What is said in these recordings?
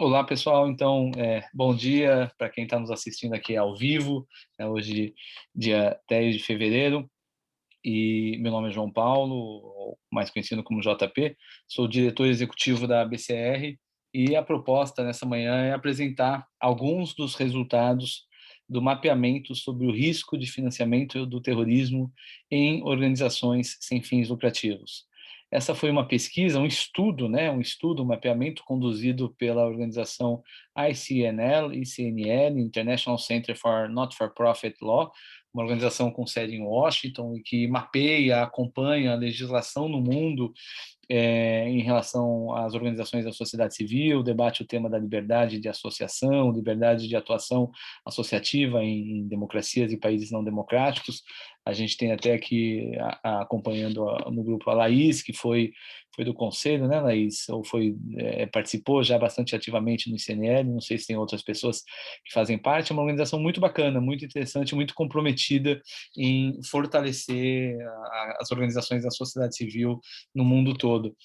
Olá, pessoal. Então, bom dia para quem está nos assistindo aqui ao vivo, né, hoje, dia 10 de fevereiro, e meu nome é João Paulo, ou mais conhecido como JP, sou diretor executivo da BCR, e a proposta nessa manhã é apresentar alguns dos resultados do mapeamento sobre o risco de financiamento do terrorismo em organizações sem fins lucrativos. Essa foi uma pesquisa, um estudo, né, um mapeamento conduzido pela organização ICNL, International Center for Not-for-Profit Law, uma organização com sede em Washington e que mapeia, acompanha a legislação no mundo em relação às organizações da sociedade civil, debate o tema da liberdade de associação, liberdade de atuação associativa em democracias e países não democráticos. A gente tem até aqui, acompanhando no grupo, a Laís, que foi do conselho, né, Laís? Ou participou já bastante ativamente no ICNL, não sei se tem outras pessoas que fazem parte. É uma organização muito bacana, muito interessante, muito comprometida em fortalecer as organizações da sociedade civil no mundo todo.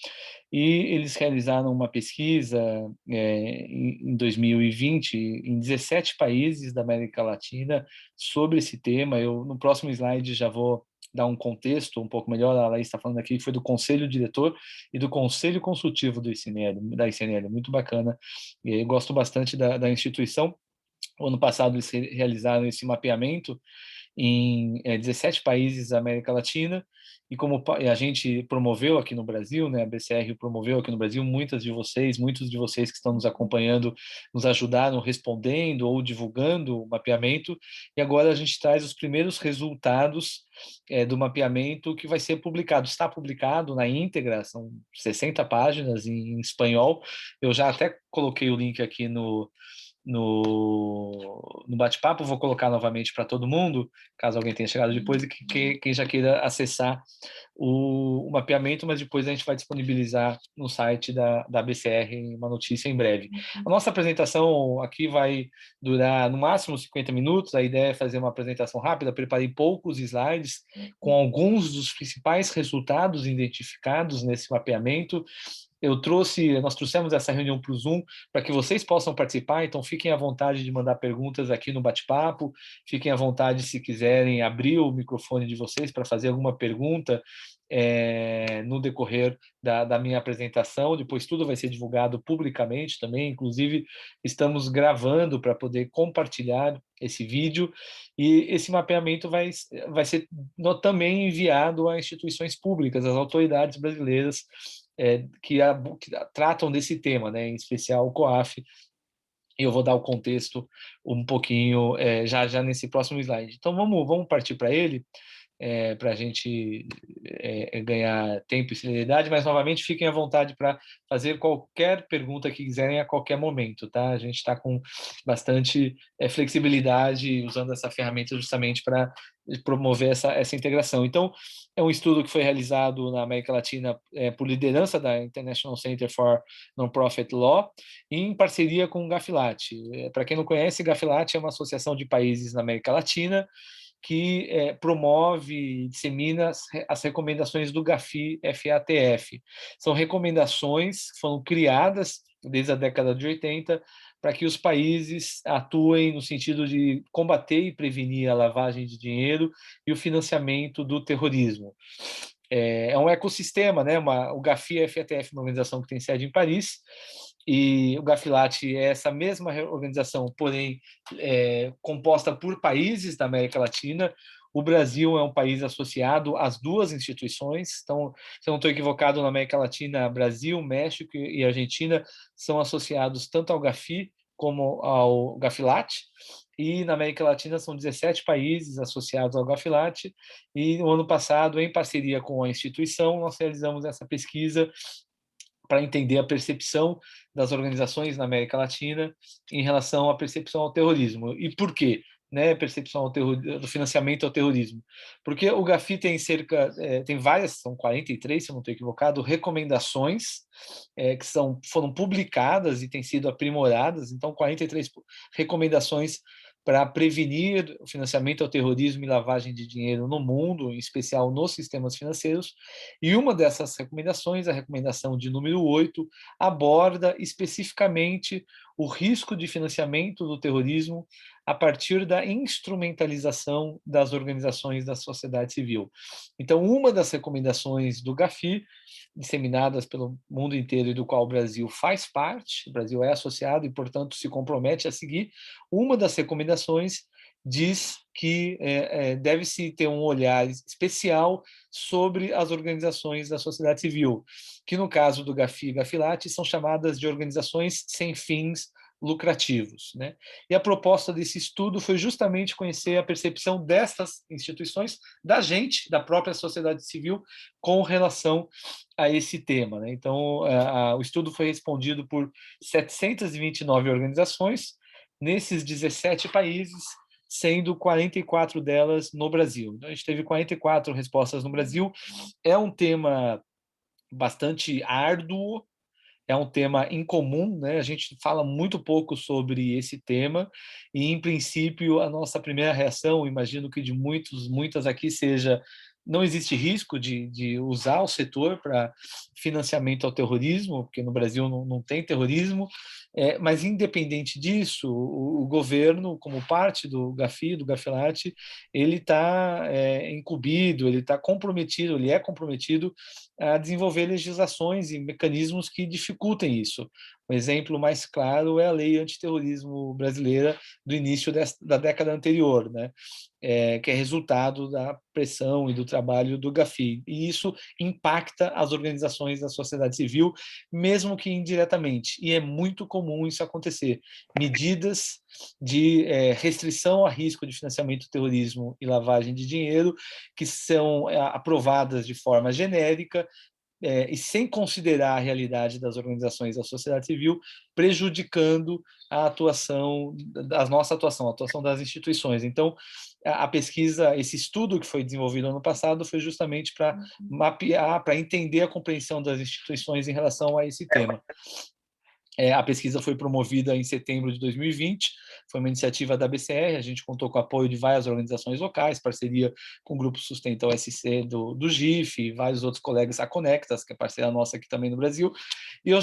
E eles realizaram uma pesquisa em 2020 em 17 países da América Latina sobre esse tema. No próximo slide já vou dar um contexto um pouco melhor. A Laís está falando aqui que foi do Conselho Diretor e do Conselho Consultivo da ICNL, muito bacana. E eu gosto bastante da instituição. O ano passado eles realizaram esse mapeamento em 17 países da América Latina, e como a gente promoveu aqui no Brasil, né, a BCR promoveu aqui no Brasil, muitos de vocês que estão nos acompanhando nos ajudaram respondendo ou divulgando o mapeamento, e agora a gente traz os primeiros resultados do mapeamento que vai ser publicado. Está publicado na íntegra, são 60 páginas em espanhol. Eu já até coloquei o link aqui no bate-papo, vou colocar novamente para todo mundo, caso alguém tenha chegado depois e quem já queira acessar o mapeamento, mas depois a gente vai disponibilizar no site da BCR uma notícia em breve. A nossa apresentação aqui vai durar no máximo 50 minutos, a ideia é fazer uma apresentação rápida, preparei poucos slides com alguns dos principais resultados identificados nesse mapeamento. Nós trouxemos essa reunião para o Zoom para que vocês possam participar, então fiquem à vontade de mandar perguntas aqui no bate-papo, fiquem à vontade se quiserem abrir o microfone de vocês para fazer alguma pergunta no decorrer da minha apresentação. Depois tudo vai ser divulgado publicamente também, inclusive estamos gravando para poder compartilhar esse vídeo, e esse mapeamento vai ser também enviado a instituições públicas, às autoridades brasileiras que tratam desse tema, né, em especial o COAF, e eu vou dar o contexto um pouquinho já nesse próximo slide. Então vamos partir para ele, para a gente ganhar tempo e celeridade, mas novamente fiquem à vontade para fazer qualquer pergunta que quiserem a qualquer momento, tá? A gente está com bastante flexibilidade usando essa ferramenta justamente para promover essa integração. Então, é um estudo que foi realizado na América Latina por liderança da International Center for Non-Profit Law, em parceria com o GAFILAT. Para quem não conhece, GAFILAT é uma associação de países na América Latina que promove e dissemina as recomendações do GAFI-FATF. São recomendações que foram criadas desde a década de 80 para que os países atuem no sentido de combater e prevenir a lavagem de dinheiro e o financiamento do terrorismo. É um ecossistema, né? O GAFI-FATF é uma organização que tem sede em Paris, e o GAFILAT é essa mesma organização, porém composta por países da América Latina. O Brasil é um país associado às duas instituições, então, se eu não estou equivocado, na América Latina, Brasil, México e Argentina são associados tanto ao GAFI como ao GAFILAT, e na América Latina são 17 países associados ao GAFILAT, e no ano passado, em parceria com a instituição, nós realizamos essa pesquisa para entender a percepção das organizações na América Latina em relação à percepção ao terrorismo. E por quê? Né, percepção do financiamento ao terrorismo. Porque o GAFI tem tem várias, são 43, se eu não estou equivocado, recomendações que foram publicadas e têm sido aprimoradas, então 43 recomendações para prevenir o financiamento ao terrorismo e lavagem de dinheiro no mundo, em especial nos sistemas financeiros. E uma dessas recomendações, a recomendação de número 8, aborda especificamente o risco de financiamento do terrorismo a partir da instrumentalização das organizações da sociedade civil. Então, uma das recomendações do GAFI, disseminadas pelo mundo inteiro e do qual o Brasil faz parte, o Brasil é associado e, portanto, se compromete a seguir, uma das recomendações diz que deve-se ter um olhar especial sobre as organizações da sociedade civil, que no caso do GAFI e GAFILAT são chamadas de organizações sem fins lucrativos, né? E a proposta desse estudo foi justamente conhecer a percepção dessas instituições, da gente, da própria sociedade civil, com relação a esse tema, né? Então, o estudo foi respondido por 729 organizações, nesses 17 países, sendo 44 delas no Brasil. Então, a gente teve 44 respostas no Brasil. É um tema bastante árduo, é um tema incomum, né? A gente fala muito pouco sobre esse tema e, em princípio, a nossa primeira reação, imagino que de muitas aqui, seja: não existe risco de usar o setor para financiamento ao terrorismo, porque no Brasil não tem terrorismo, mas, independente disso, o governo, como parte do GAFI, do GAFILAT, ele está incumbido, ele está comprometido, ele é comprometido a desenvolver legislações e mecanismos que dificultem isso. Um exemplo mais claro é a lei antiterrorismo brasileira do início da década anterior, né? Que é resultado da pressão e do trabalho do GAFI. E isso impacta as organizações da sociedade civil, mesmo que indiretamente. E é muito comum isso acontecer. Medidas de restrição a risco de financiamento do terrorismo e lavagem de dinheiro, que são aprovadas de forma genérica, e sem considerar a realidade das organizações da sociedade civil, prejudicando a atuação, a nossa atuação, a atuação das instituições. Então, a pesquisa, esse estudo que foi desenvolvido ano passado, foi justamente para mapear, para entender a compreensão das instituições em relação a esse tema. A pesquisa foi promovida em setembro de 2020, foi uma iniciativa da BCR, a gente contou com o apoio de várias organizações locais, parceria com o Grupo Sustenta OSC do GIF, e vários outros colegas, a Conectas, que é parceira nossa aqui também no Brasil. E eu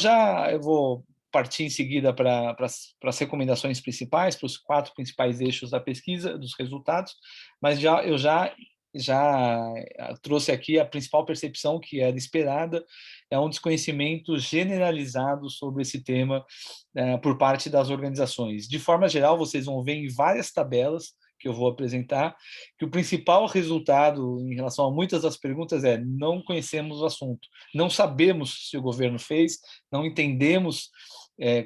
vou partir em seguida para as recomendações principais, para os 4 principais eixos da pesquisa, dos resultados, mas eu já trouxe aqui a principal percepção que era esperada, é um desconhecimento generalizado sobre esse tema por parte das organizações. De forma geral, vocês vão ver em várias tabelas que eu vou apresentar, que o principal resultado em relação a muitas das perguntas é: não conhecemos o assunto, não sabemos se o governo fez, não entendemos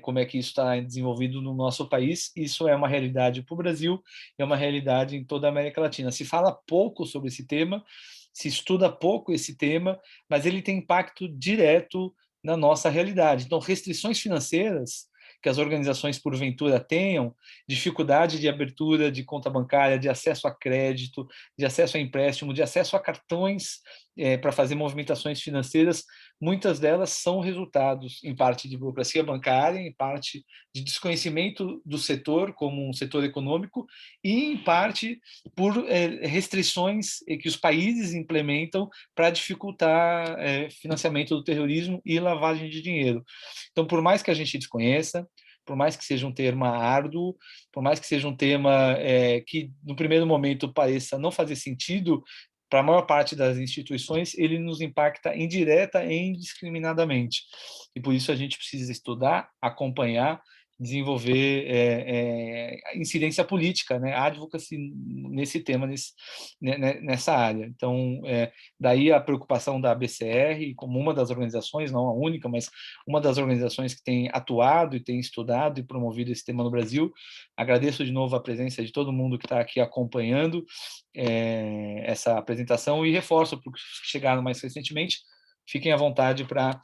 como é que isso está desenvolvido no nosso país. Isso é uma realidade para o Brasil, é uma realidade em toda a América Latina. Se fala pouco sobre esse tema, se estuda pouco esse tema, mas ele tem impacto direto na nossa realidade. Então, restrições financeiras que as organizações porventura tenham, dificuldade de abertura de conta bancária, de acesso a crédito, de acesso a empréstimo, de acesso a cartões para fazer movimentações financeiras, muitas delas são resultados, em parte, de burocracia bancária, em parte de desconhecimento do setor como um setor econômico e, em parte, por restrições que os países implementam para dificultar financiamento do terrorismo e lavagem de dinheiro. Então, por mais que a gente desconheça, por mais que seja um tema árduo, por mais que seja um tema que, no primeiro momento, pareça não fazer sentido para a maior parte das instituições, ele nos impacta indireta e indiscriminadamente. E por isso a gente precisa estudar, acompanhar, desenvolver incidência política, né, advocacy nesse tema, nessa área. Então, daí a preocupação da ABCR, como uma das organizações, não a única, mas uma das organizações que tem atuado e tem estudado e promovido esse tema no Brasil. Agradeço de novo a presença de todo mundo que está aqui acompanhando essa apresentação e reforço para os que chegaram mais recentemente. Fiquem à vontade para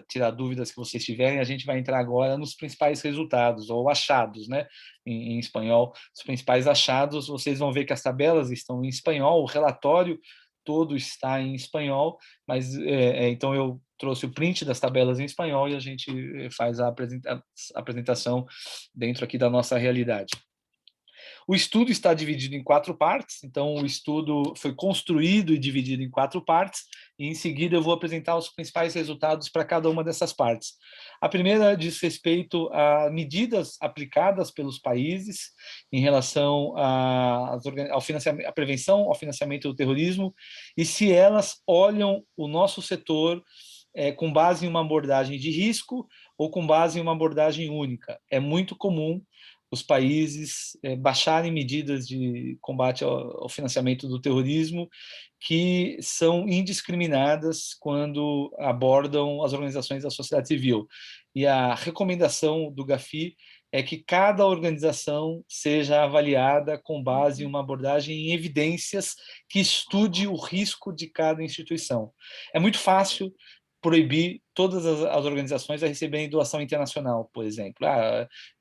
tirar dúvidas que vocês tiverem. A gente vai entrar agora nos principais resultados, ou achados, né? Em espanhol, os principais achados. Vocês vão ver que as tabelas estão em espanhol, o relatório todo está em espanhol, mas então eu trouxe o print das tabelas em espanhol e a gente faz a apresentação dentro aqui da nossa realidade. O estudo está dividido em 4 partes, então o estudo foi construído e dividido em 4 partes, e em seguida eu vou apresentar os principais resultados para cada uma dessas partes. A primeira diz respeito a medidas aplicadas pelos países em relação ao financiamento, à prevenção, ao financiamento do terrorismo, e se elas olham o nosso setor com base em uma abordagem de risco ou com base em uma abordagem única. É muito comum os países baixarem medidas de combate ao financiamento do terrorismo que são indiscriminadas quando abordam as organizações da sociedade civil. E a recomendação do GAFI é que cada organização seja avaliada com base em uma abordagem em evidências que estude o risco de cada instituição. É muito fácil proibir todas as organizações a receberem doação internacional, por exemplo.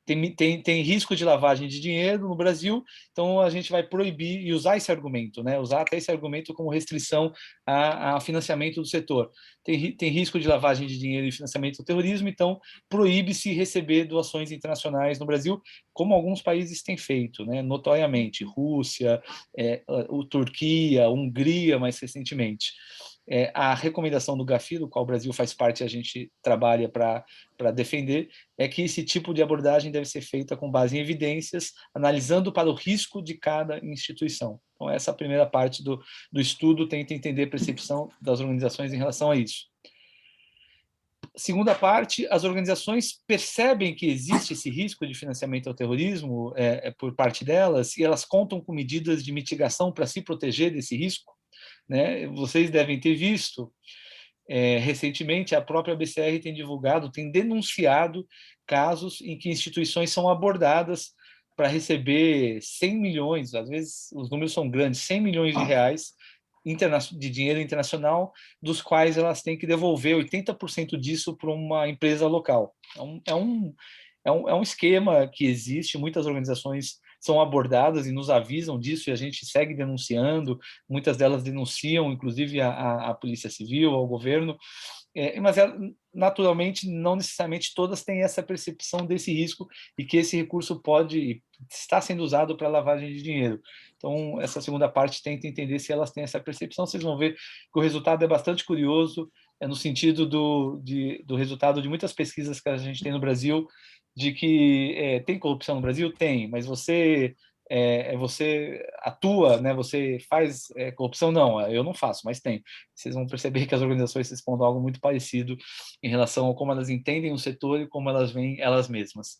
Tem risco de lavagem de dinheiro no Brasil, então a gente vai proibir e usar esse argumento, né? Usar até esse argumento como restrição a financiamento do setor. Tem risco de lavagem de dinheiro e financiamento do terrorismo, então proíbe-se receber doações internacionais no Brasil, como alguns países têm feito, né? Notoriamente, Rússia, Turquia, Hungria, mais recentemente. A recomendação do GAFI, do qual o Brasil faz parte, a gente trabalha para defender, é que esse tipo de abordagem deve ser feita com base em evidências, analisando para o risco de cada instituição. Então, essa primeira parte do estudo tenta entender a percepção das organizações em relação a isso. Segunda parte, as organizações percebem que existe esse risco de financiamento ao terrorismo por parte delas, e elas contam com medidas de mitigação para se proteger desse risco, né? Vocês devem ter visto, recentemente, a própria BCR tem divulgado, tem denunciado casos em que instituições são abordadas para receber 100 milhões, às vezes os números são grandes, 100 milhões de reais de dinheiro internacional, dos quais elas têm que devolver 80% disso para uma empresa local. É um esquema que existe, muitas organizações são abordadas e nos avisam disso, e a gente segue denunciando, muitas delas denunciam, inclusive, a Polícia Civil, ao governo, mas naturalmente, não necessariamente todas têm essa percepção desse risco e que esse recurso pode estar sendo usado para lavagem de dinheiro. Então, essa segunda parte tenta entender se elas têm essa percepção. Vocês vão ver que o resultado é bastante curioso, no sentido do resultado de muitas pesquisas que a gente tem no Brasil, de que tem corrupção no Brasil? Tem, mas você atua, né? Você faz corrupção? Não, eu não faço, mas tem. Vocês vão perceber que as organizações respondem algo muito parecido em relação a como elas entendem o setor e como elas veem elas mesmas.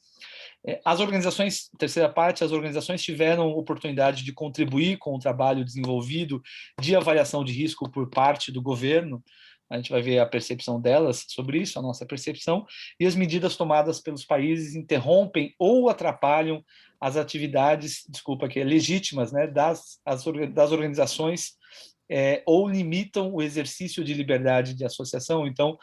As organizações, terceira parte, as organizações tiveram oportunidade de contribuir com o trabalho desenvolvido de avaliação de risco por parte do governo. A gente vai ver a percepção delas sobre isso, a nossa percepção, e as medidas tomadas pelos países interrompem ou atrapalham as atividades, legítimas, né, das organizações, ou limitam o exercício de liberdade de associação. Então,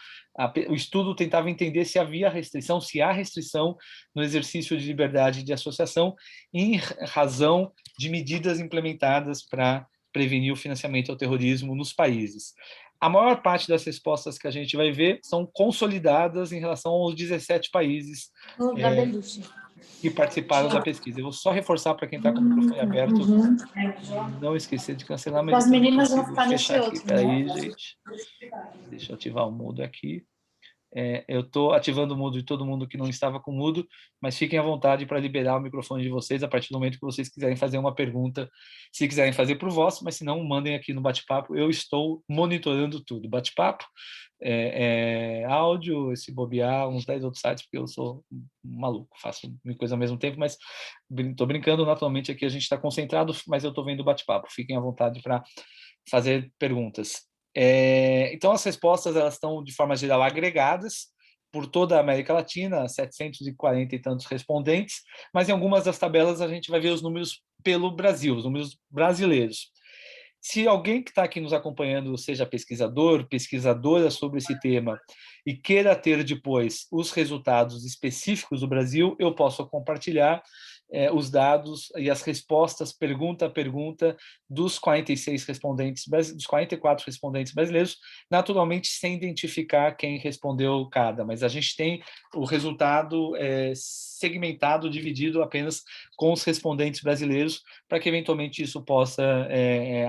o estudo tentava entender se havia restrição, se há restrição no exercício de liberdade de associação em razão de medidas implementadas para prevenir o financiamento ao terrorismo nos países. A maior parte das respostas que a gente vai ver são consolidadas em relação aos 17 países que participaram da pesquisa. Eu vou só reforçar para quem está com o microfone aberto, não esquecer de cancelar, mas as meninas vão ficar fechar nesse aqui. outro. Peraí, gente. Deixa eu ativar o mudo aqui. Eu estou ativando o mudo de todo mundo que não estava com mudo, mas fiquem à vontade para liberar o microfone de vocês a partir do momento que vocês quiserem fazer uma pergunta, se quiserem fazer para o vosso, mas se não, mandem aqui no bate-papo. Eu estou monitorando tudo. Bate-papo, áudio, se bobear, uns 10 outros sites, porque eu sou maluco, faço mil coisas ao mesmo tempo, mas estou brincando. Naturalmente, aqui a gente está concentrado, mas eu estou vendo o bate-papo. Fiquem à vontade para fazer perguntas. Então, as respostas elas estão, de forma geral, agregadas por toda a América Latina, 740 e tantos respondentes, mas em algumas das tabelas a gente vai ver os números pelo Brasil, os números brasileiros. Se alguém que está aqui nos acompanhando seja pesquisador, pesquisadora sobre esse tema e queira ter depois os resultados específicos do Brasil, eu posso compartilhar. os dados e as respostas, pergunta a pergunta, dos 46 respondentes, dos 44 respondentes brasileiros, naturalmente sem identificar quem respondeu cada, mas a gente tem o resultado segmentado, dividido apenas com os respondentes brasileiros, para que eventualmente isso possa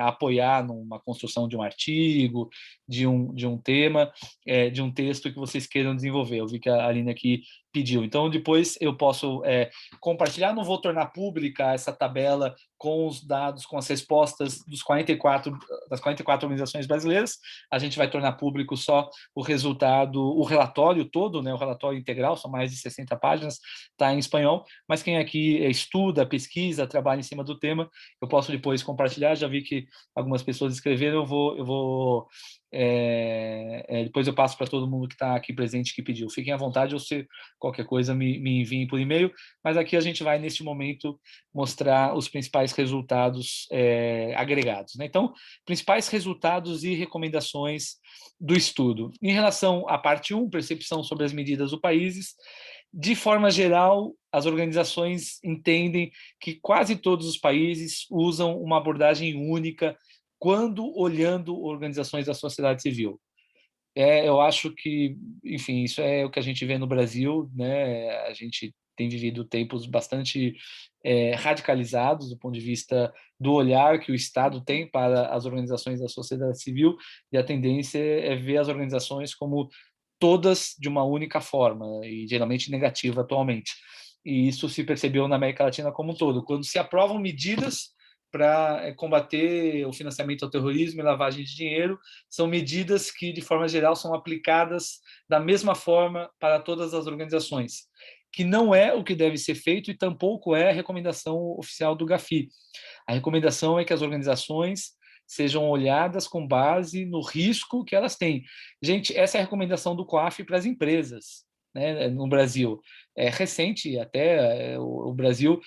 apoiar numa construção de um artigo, de um tema, de um texto que vocês queiram desenvolver. Eu vi que a Aline aqui pediu. Então, depois eu posso compartilhar, não vou tornar pública essa tabela com os dados, com as respostas das 44 organizações brasileiras. A gente vai tornar público só o resultado, o relatório todo, né, o relatório integral, são mais de 60 páginas, está em espanhol, mas quem aqui estuda, pesquisa, trabalha em cima do tema, eu posso depois compartilhar. Já vi que algumas pessoas escreveram, eu vou depois eu passo para todo mundo que está aqui presente que pediu. Fiquem à vontade, ou se qualquer coisa me enviem por e-mail, mas aqui a gente vai, neste momento, mostrar os principais resultados agregados, né? Então, principais resultados e recomendações do estudo. Em relação à parte 1, percepção sobre as medidas do país, de forma geral, as organizações entendem que quase todos os países usam uma abordagem única quando olhando organizações da sociedade civil. Eu acho que, enfim, isso é o que a gente vê no Brasil, né? A gente tem vivido tempos bastante radicalizados do ponto de vista do olhar que o Estado tem para as organizações da sociedade civil, e a tendência é ver as organizações como todas de uma única forma, e geralmente negativa atualmente. E isso se percebeu na América Latina como um todo. Quando se aprovam medidas para combater o financiamento ao terrorismo e lavagem de dinheiro, são medidas que, de forma geral, são aplicadas da mesma forma para todas as organizações, que não é o que deve ser feito e tampouco é a recomendação oficial do GAFI. A recomendação é que as organizações sejam olhadas com base no risco que elas têm. Gente, essa é a recomendação do COAF para as empresas, né, no Brasil. É recente, até o Brasil,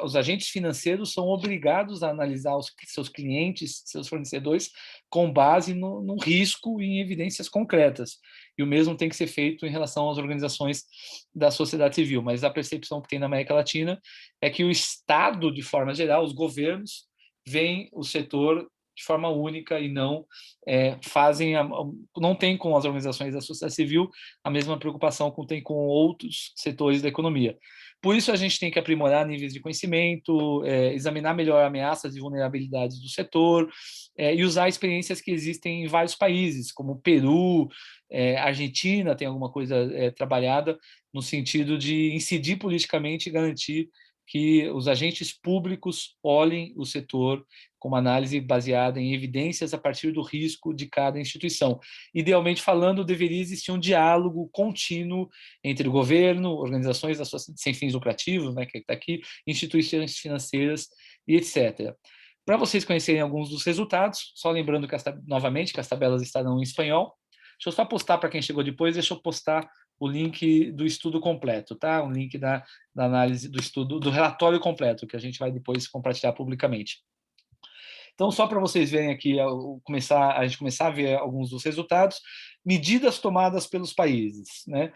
os agentes financeiros são obrigados a analisar os seus clientes, seus fornecedores, com base no risco e em evidências concretas. E o mesmo tem que ser feito em relação às organizações da sociedade civil. Mas a percepção que tem na América Latina é que o Estado, de forma geral, os governos, veem o setor de forma única e não não tem com as organizações da sociedade civil a mesma preocupação que tem com outros setores da economia. Por isso, a gente tem que aprimorar níveis de conhecimento, examinar melhor ameaças e vulnerabilidades do setor, e usar experiências que existem em vários países, como Peru, Argentina tem alguma coisa trabalhada no sentido de incidir politicamente e garantir que os agentes públicos olhem o setor com uma análise baseada em evidências a partir do risco de cada instituição. Idealmente falando, deveria existir um diálogo contínuo entre o governo, organizações sem fins lucrativos, né, que está aqui, instituições financeiras e etc. Para vocês conhecerem alguns dos resultados, só lembrando que novamente que as tabelas estarão em espanhol. Deixa eu só postar para quem chegou depois, deixa eu postar o link do estudo completo, tá? O link da análise do estudo, do relatório completo, que a gente vai depois compartilhar publicamente. Então, só para vocês verem aqui, a gente começar a ver alguns dos resultados, medidas tomadas pelos países, né?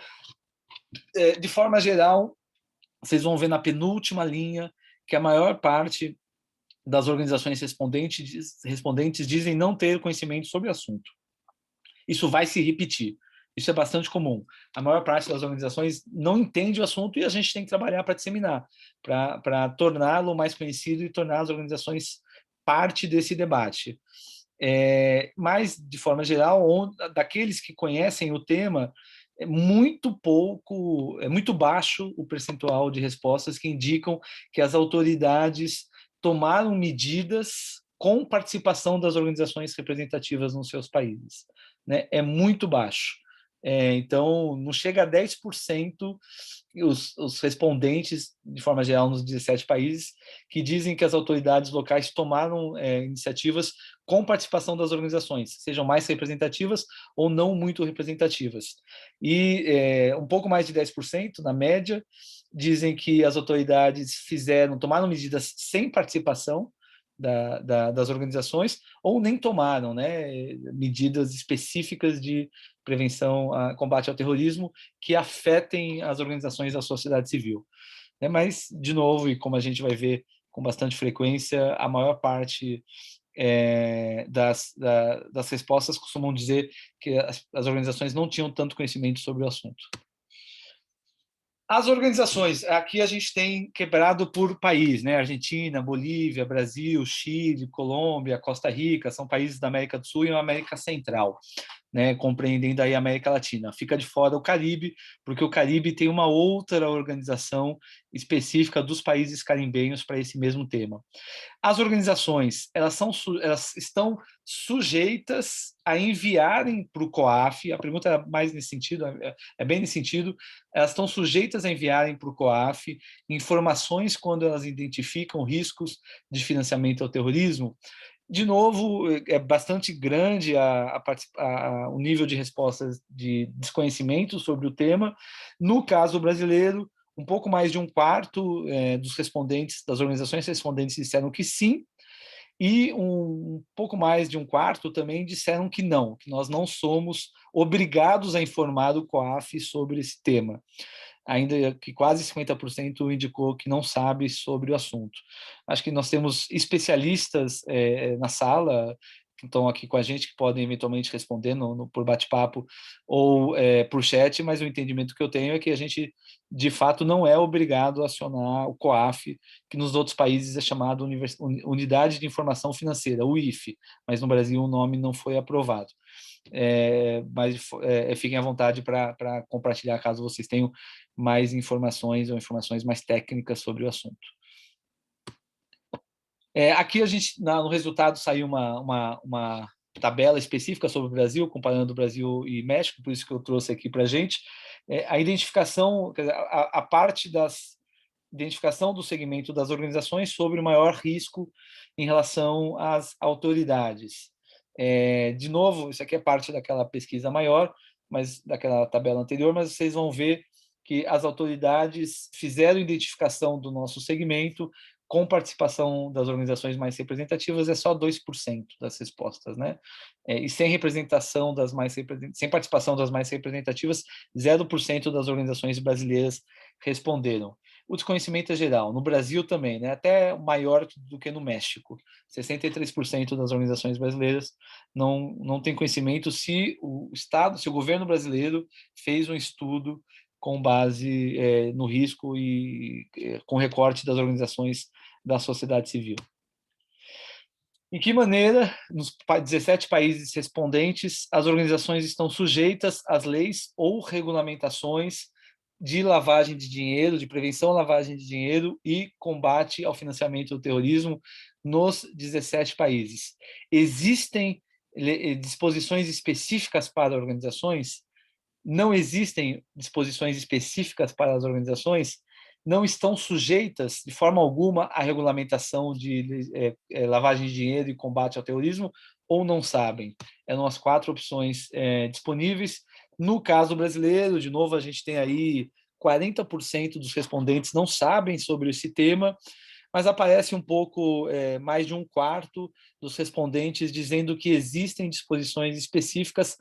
De forma geral, vocês vão ver na penúltima linha que a maior parte das organizações respondentes dizem não ter conhecimento sobre o assunto. Isso vai se repetir. Isso é bastante comum. A maior parte das organizações não entende o assunto e a gente tem que trabalhar para disseminar, para torná-lo mais conhecido e tornar as organizações parte desse debate. Mas, de forma geral, daqueles que conhecem o tema, é muito baixo o percentual de respostas que indicam que as autoridades tomaram medidas com participação das organizações representativas nos seus países, né? É muito baixo. Então, não chega a 10% os respondentes, de forma geral, nos 17 países, que dizem que as autoridades locais tomaram iniciativas com participação das organizações, sejam mais representativas ou não muito representativas. E um pouco mais de 10%, na média, dizem que as autoridades tomaram medidas sem participação das organizações, ou nem tomaram, né, medidas específicas de prevenção, combate ao terrorismo que afetem as organizações da sociedade civil. né? Mas, de novo, e como a gente vai ver com bastante frequência, a maior parte das respostas costumam dizer que as organizações não tinham tanto conhecimento sobre o assunto. As organizações, aqui a gente tem quebrado por país, né? Argentina, Bolívia, Brasil, Chile, Colômbia, Costa Rica, são países da América do Sul e América Central, né, compreendendo aí a América Latina. Fica de fora o Caribe, porque o Caribe tem uma outra organização específica dos países caribenhos para esse mesmo tema. As organizações, elas estão sujeitas a enviarem para o COAF, a pergunta é mais nesse sentido, é bem nesse sentido, elas estão sujeitas a enviarem para o COAF informações quando elas identificam riscos de financiamento ao terrorismo. De novo, é bastante grande o nível de respostas de desconhecimento sobre o tema. No caso brasileiro, um pouco mais de um quarto dos respondentes, das organizações respondentes, disseram que sim, e um pouco mais de um quarto também disseram que não, que nós não somos obrigados a informar o COAF sobre esse tema, ainda que quase 50% indicou que não sabe sobre o assunto. Acho que nós temos especialistas na sala, que estão aqui com a gente, que podem eventualmente responder por bate-papo ou por chat, mas o entendimento que eu tenho é que a gente, de fato, não é obrigado a acionar o COAF, que nos outros países é chamado Unidade de Informação Financeira, UIF, mas no Brasil o nome não foi aprovado. Mas fiquem à vontade para compartilhar, caso vocês tenham mais informações ou informações mais técnicas sobre o assunto. Aqui a gente, no resultado, saiu uma tabela específica sobre o Brasil, comparando o Brasil e México, por isso que eu trouxe aqui para a gente. A identificação, a parte das identificação do segmento das organizações sobre o maior risco em relação às autoridades. De novo, isso aqui é parte daquela pesquisa maior, mas daquela tabela anterior, mas vocês vão ver que as autoridades fizeram identificação do nosso segmento com participação das organizações mais representativas, é só 2% das respostas, né? E sem representação sem participação das mais representativas, 0% das organizações brasileiras responderam. O desconhecimento é geral, no Brasil também, né? Até maior do que no México. 63% das organizações brasileiras não tem conhecimento se o Estado, se o governo brasileiro fez um estudo com base no risco e com recorte das organizações da sociedade civil. Em que maneira, nos 17 países respondentes, as organizações estão sujeitas às leis ou regulamentações de lavagem de dinheiro, de prevenção à lavagem de dinheiro e combate ao financiamento do terrorismo nos 17 países? Existem disposições específicas para organizações? Não existem disposições específicas para as organizações? Não estão sujeitas de forma alguma à regulamentação de lavagem de dinheiro e combate ao terrorismo, ou não sabem? Eram as 4 opções disponíveis. No caso brasileiro, de novo, a gente tem aí 40% dos respondentes não sabem sobre esse tema, mas aparece um pouco mais de um quarto dos respondentes dizendo que existem disposições específicas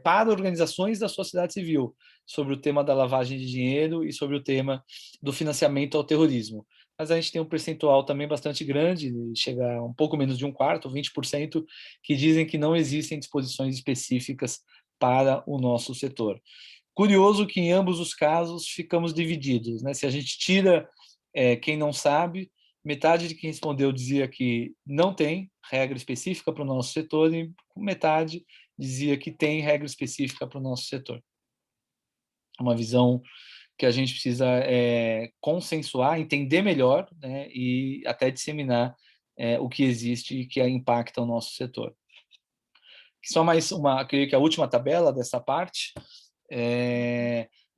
para organizações da sociedade civil sobre o tema da lavagem de dinheiro e sobre o tema do financiamento ao terrorismo. Mas a gente tem um percentual também bastante grande, chega a um pouco menos de um quarto, 20%, que dizem que não existem disposições específicas para o nosso setor. Curioso que em ambos os casos ficamos divididos, né? Se a gente tira quem não sabe, metade de quem respondeu dizia que não tem regra específica para o nosso setor e metade dizia que tem regra específica para o nosso setor. Uma visão que a gente precisa consensuar, entender melhor, né, e até disseminar o que existe e que impacta o nosso setor. Só mais creio que a última tabela dessa parte.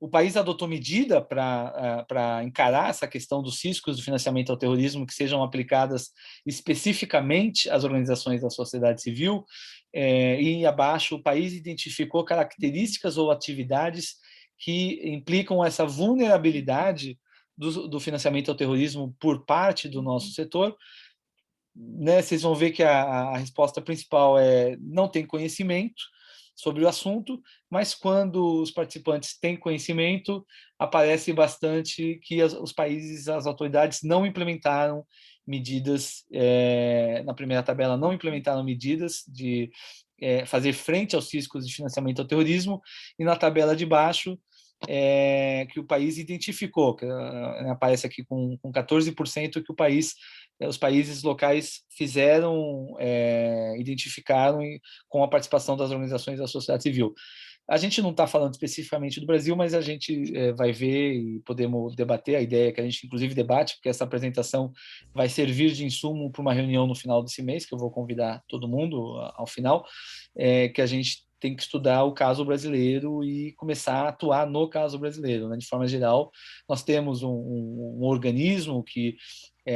O país adotou medida para encarar essa questão dos riscos do financiamento ao terrorismo que sejam aplicadas especificamente às organizações da sociedade civil, e abaixo o país identificou características ou atividades que implicam essa vulnerabilidade do financiamento ao terrorismo por parte do nosso setor. Né, vocês vão ver que a resposta principal é não tem conhecimento, sobre o assunto, mas quando os participantes têm conhecimento, aparece bastante que os países, as autoridades não implementaram medidas, na primeira tabela, não implementaram medidas de fazer frente aos riscos de financiamento ao terrorismo, e na tabela de baixo, que o país identificou, que aparece aqui com 14% que os países locais fizeram, identificaram com a participação das organizações da sociedade civil. A gente não está falando especificamente do Brasil, mas a gente vai ver e podemos debater. A ideia é que a gente, inclusive, debate, porque essa apresentação vai servir de insumo para uma reunião no final desse mês, que eu vou convidar todo mundo ao final, que a gente tem que estudar o caso brasileiro e começar a atuar no caso brasileiro, né? De forma geral, nós temos um organismo que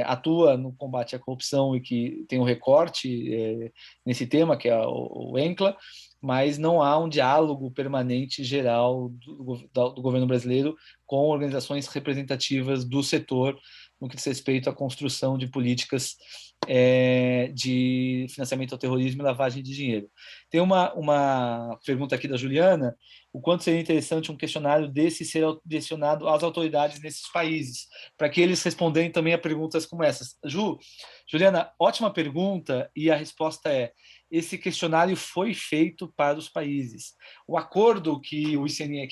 atua no combate à corrupção e que tem um recorte nesse tema, que é o ENCLA, mas não há um diálogo permanente geral do governo brasileiro com organizações representativas do setor no que diz respeito à construção de políticas de financiamento ao terrorismo e lavagem de dinheiro. Tem uma pergunta aqui da Juliana: o quanto seria interessante um questionário desse ser direcionado às autoridades nesses países, para que eles responderem também a perguntas como essas. Juliana, ótima pergunta, e a resposta é: esse questionário foi feito para os países. O acordo que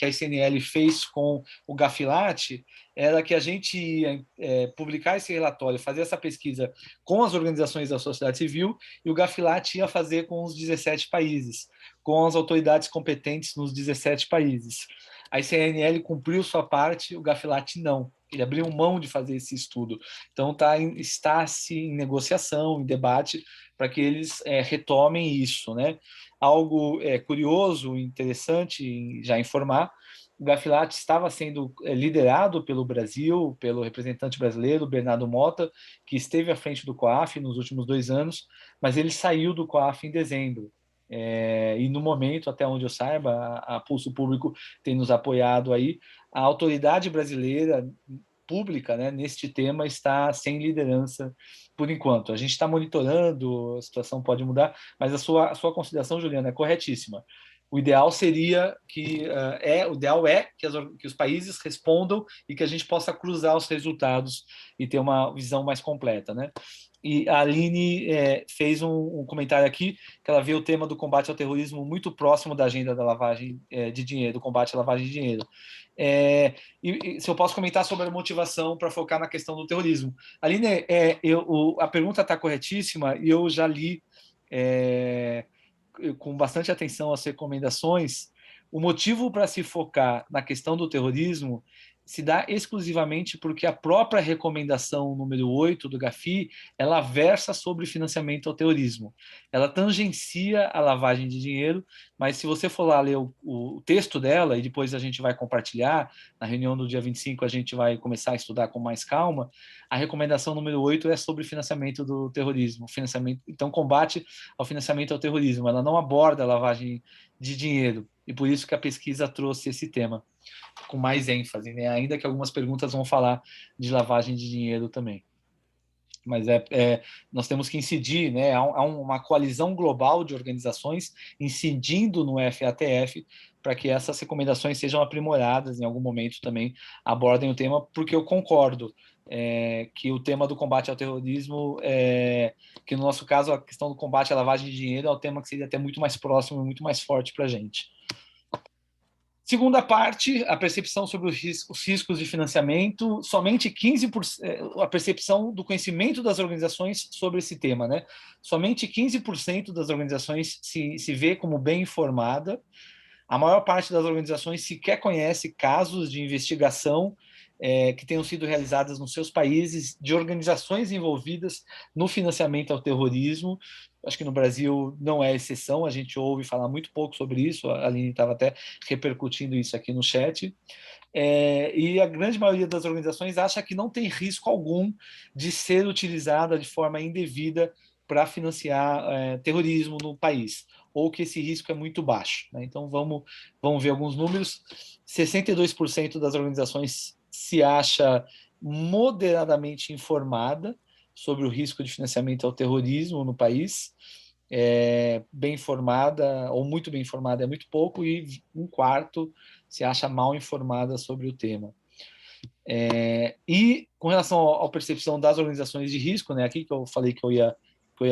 a ICNL fez com o Gafilat era que a gente ia publicar esse relatório, fazer essa pesquisa com as organizações da sociedade civil, e o Gafilat ia fazer com os 17 países, com as autoridades competentes nos 17 países. A ICNL cumpriu sua parte, o Gafilat não. Ele abriu mão de fazer esse estudo. Então, está-se em negociação, em debate, para que eles retomem isso, né? Algo curioso, interessante já informar: o Gafilat estava sendo liderado pelo Brasil, pelo representante brasileiro, Bernardo Mota, que esteve à frente do COAF nos últimos 2 anos, mas ele saiu do COAF em dezembro. E no momento, até onde eu saiba, a Pulso Público tem nos apoiado aí, a autoridade brasileira pública, né, neste tema está sem liderança por enquanto. A gente está monitorando, a situação pode mudar, mas a sua consideração, Juliana, é corretíssima. O ideal seria que os países respondam e que a gente possa cruzar os resultados e ter uma visão mais completa, né? E a Aline fez um comentário aqui, que ela vê o tema do combate ao terrorismo muito próximo da agenda da lavagem de dinheiro, do combate à lavagem de dinheiro. E se eu posso comentar sobre a motivação para focar na questão do terrorismo. Aline, a pergunta está corretíssima, e eu já li com bastante atenção as recomendações. O motivo para se focar na questão do terrorismo se dá exclusivamente porque a própria recomendação número 8 do GAFI, ela versa sobre financiamento ao terrorismo. Ela tangencia a lavagem de dinheiro, mas se você for lá ler o texto dela, e depois a gente vai compartilhar, na reunião do dia 25 a gente vai começar a estudar com mais calma, a recomendação número 8 é sobre financiamento do terrorismo, então combate ao financiamento ao terrorismo. Ela não aborda a lavagem de dinheiro, e por isso que a pesquisa trouxe esse tema com mais ênfase, né? Ainda que algumas perguntas vão falar de lavagem de dinheiro também. Mas nós temos que incidir, né? Há uma coalizão global de organizações incidindo no FATF para que essas recomendações sejam aprimoradas, em algum momento também abordem o tema, porque eu concordo que o tema do combate ao terrorismo, que no nosso caso a questão do combate à lavagem de dinheiro é um tema que seria até muito mais próximo e muito mais forte para a gente. Segunda parte, a percepção sobre os riscos de financiamento, somente 15%, a percepção do conhecimento das organizações sobre esse tema, né? Somente 15% das organizações se vê como bem informada. A maior parte das organizações sequer conhece casos de investigação que tenham sido realizadas nos seus países de organizações envolvidas no financiamento ao terrorismo. Acho que no Brasil não é exceção, a gente ouve falar muito pouco sobre isso, a Aline estava até repercutindo isso aqui no chat. E a grande maioria das organizações acha que não tem risco algum de ser utilizada de forma indevida para financiar terrorismo no país, ou que esse risco é muito baixo, né? Então, vamos ver alguns números. 62% das organizações se acha moderadamente informada sobre o risco de financiamento ao terrorismo no país. bem informada ou muito bem informada é muito pouco, e um quarto se acha mal informada sobre o tema. E com relação à percepção das organizações de risco, né, aqui que eu falei que eu ia